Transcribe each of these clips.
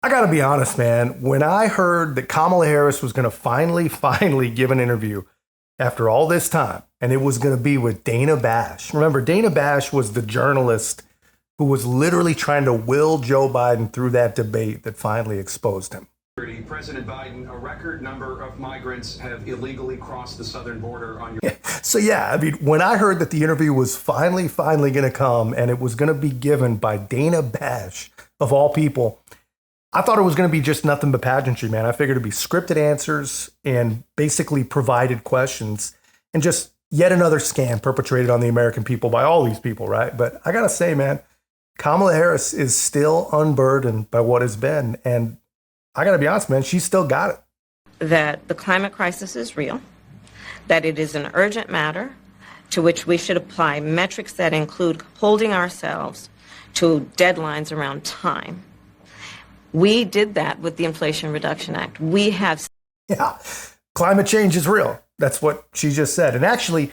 I gotta be honest, man. When I heard that Kamala Harris was gonna finally give an interview after all this time, and it was gonna be with Dana Bash. Remember, Dana Bash was the journalist who was literally trying to will Joe Biden through that debate that finally exposed him. President Biden, a record number of migrants have illegally crossed the southern border on your... Yeah. So yeah, I mean, when I heard that the interview was finally going to come and it was going to be given by Dana Bash, of all people, I thought it was going to be just nothing but pageantry, man. I figured it'd be scripted answers and basically provided questions and just yet another scam perpetrated on the American people by all these people, right? But I got to say, man, Kamala Harris is still unburdened by what has been. And I got to be honest, man, she's still got it. That the climate crisis is real, that it is an urgent matter to which we should apply metrics that include holding ourselves to deadlines around time. We did that with the Inflation Reduction Act. We have... Yeah, climate change is real. That's what she just said. And actually,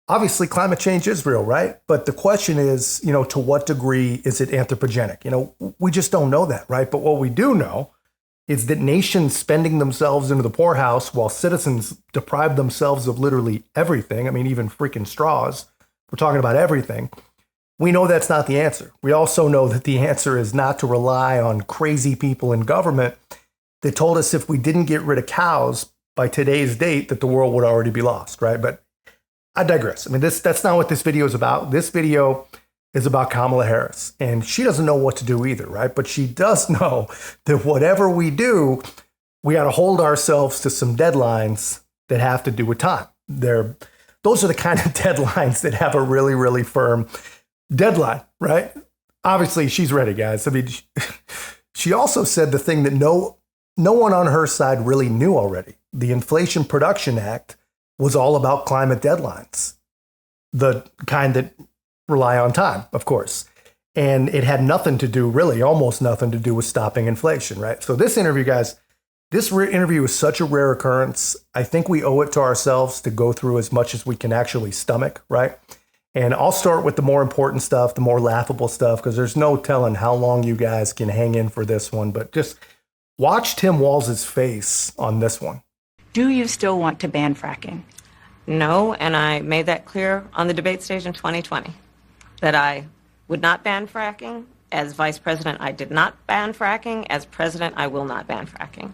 obviously, climate change is real, right? But the question is, to what degree is it anthropogenic? We just don't know that, right? But what we do know is that nations spending themselves into the poorhouse while citizens deprive themselves of literally everything. I mean, even freaking straws. We're talking about everything. We know that's not the answer. We also know that the answer is not to rely on crazy people in government that told us if we didn't get rid of cows by today's date, that the world would already be lost, right? But I digress. I mean, that's not what this video is about. This video is about Kamala Harris, and she doesn't know what to do either, right? But she does know that whatever we do, we got to hold ourselves to some deadlines that have to do with time. Those are the kind of deadlines that have a really, really firm deadline, right? Obviously, she's ready, guys. I mean, she also said the thing that no one on her side really knew already. The Inflation Production Act was all about climate deadlines, the kind that rely on time, of course. And it had nothing to do, really, almost nothing to do with stopping inflation, right? So this interview, guys, this interview is such a rare occurrence. I think we owe it to ourselves to go through as much as we can actually stomach, right? And I'll start with the more important stuff, the more laughable stuff, because there's no telling how long you guys can hang in for this one. But just watch Tim Walz's face on this one. Do you still want to ban fracking? No, and I made that clear on the debate stage in 2020, that I would not ban fracking. As vice president, I did not ban fracking. As president, I will not ban fracking.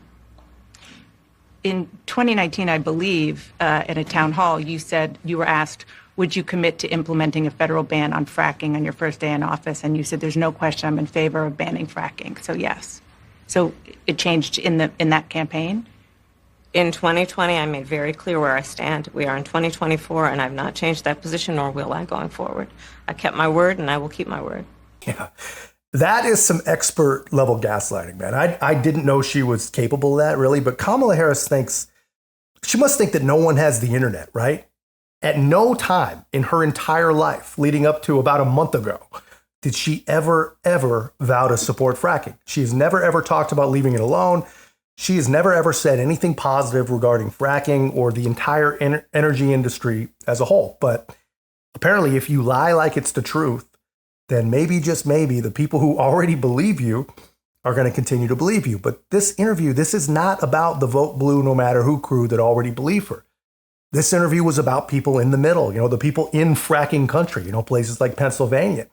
In 2019, I believe, in a town hall, you said you were asked, would you commit to implementing a federal ban on fracking on your first day in office? And you said, there's no question I'm in favor of banning fracking. So yes. So it changed in that campaign? In 2020, I made very clear where I stand. We are in 2024, and I've not changed that position, nor will I going forward. I kept my word, and I will keep my word. Yeah, that is some expert level gaslighting, man. I didn't know she was capable of that, really. But Kamala Harris she must think that no one has the internet, right? At no time in her entire life, leading up to about a month ago, did she ever vow to support fracking. She has never, ever talked about leaving it alone. She has never, ever said anything positive regarding fracking or the entire energy industry as a whole. But apparently, if you lie like it's the truth, then maybe, just maybe, the people who already believe you are going to continue to believe you. But this interview, this is not about the vote blue no matter who crew that already believe her. This interview was about people in the middle, the people in fracking country, places like Pennsylvania.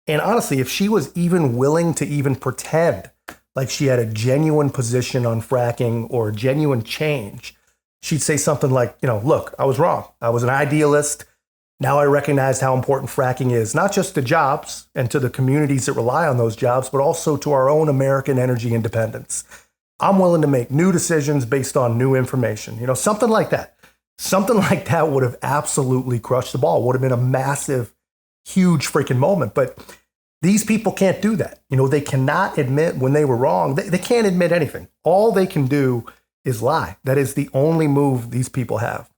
And honestly, if she was even willing to even pretend like she had a genuine position on fracking or a genuine change, she'd say something like, look, I was wrong. I was an idealist. Now I recognize how important fracking is, not just to jobs and to the communities that rely on those jobs, but also to our own American energy independence. I'm willing to make new decisions based on new information. Something like that. Something like that would have absolutely crushed the ball, would have been a massive, huge freaking moment. But these people can't do that. They cannot admit when they were wrong. They can't admit anything. All they can do is lie. That is the only move these people have.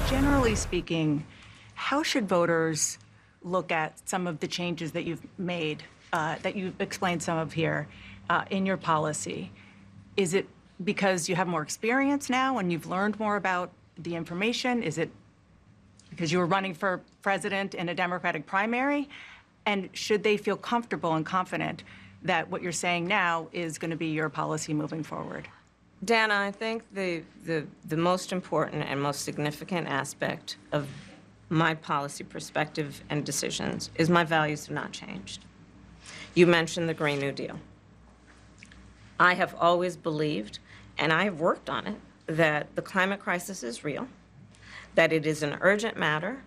Generally speaking, how should voters look at some of the changes that you've made, that you've explained some of here in your policy? Is it because you have more experience now and you've learned more about the information? Is it because you were running for president in a Democratic primary? And should they feel comfortable and confident that what you're saying now is going to be your policy moving forward? Dana, I think the most important and most significant aspect of my policy perspective and decisions is my values have not changed. You mentioned the Green New Deal. I have always believed, and I have worked on it, that the climate crisis is real, that it is an urgent matter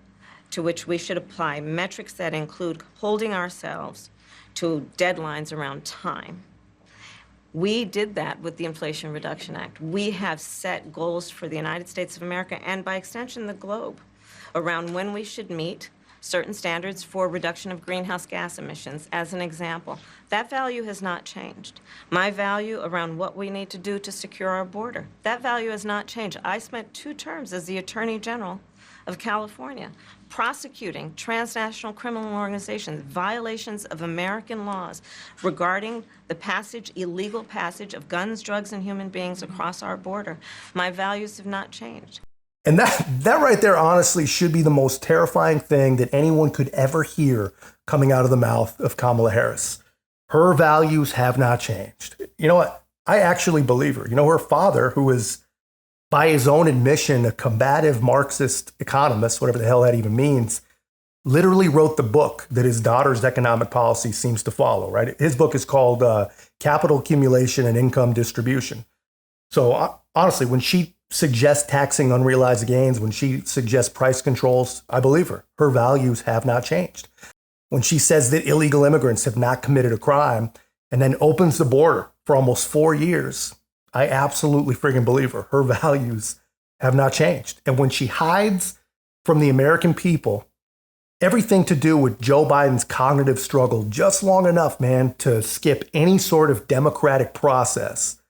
to which we should apply metrics that include holding ourselves to deadlines around time. We did that with the Inflation Reduction Act. We have set goals for the United States of America and by extension the globe around when we should meet certain standards for reduction of greenhouse gas emissions, as an example. That value has not changed. My value around what we need to do to secure our border, that value has not changed. I spent 2 terms as the Attorney General of California prosecuting transnational criminal organizations, violations of American laws regarding the illegal passage of guns, drugs, and human beings across our border. My values have not changed. And that right there, honestly, should be the most terrifying thing that anyone could ever hear coming out of the mouth of Kamala Harris. Her values have not changed. You know what? I actually believe her. You know, her father, who is, by his own admission, a combative Marxist economist, whatever the hell that even means, literally wrote the book that his daughter's economic policy seems to follow, right? His book is called Capital Accumulation and Income Distribution. So honestly, when she suggests taxing unrealized gains, when she suggests price controls, I believe her. Her values have not changed. When she says that illegal immigrants have not committed a crime and then opens the border for almost 4 years, I absolutely friggin' believe her. Her values have not changed. And when she hides from the American people everything to do with Joe Biden's cognitive struggle just long enough, man, to skip any sort of democratic process,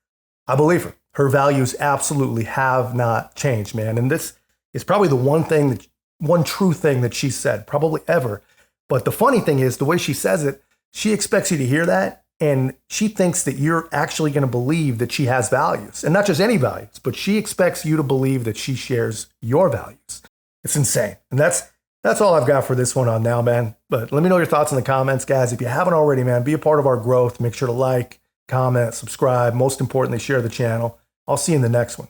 I believe her. Her values absolutely have not changed, man. And this is probably the one true thing that she said, probably ever. But the funny thing is, the way she says it, she expects you to hear that. And she thinks that you're actually going to believe that she has values. And not just any values, but she expects you to believe that she shares your values. It's insane. And that's all I've got for this one on now, man. But let me know your thoughts in the comments, guys. If you haven't already, man, be a part of our growth. Make sure to like, comment, subscribe. Most importantly, share the channel. I'll see you in the next one.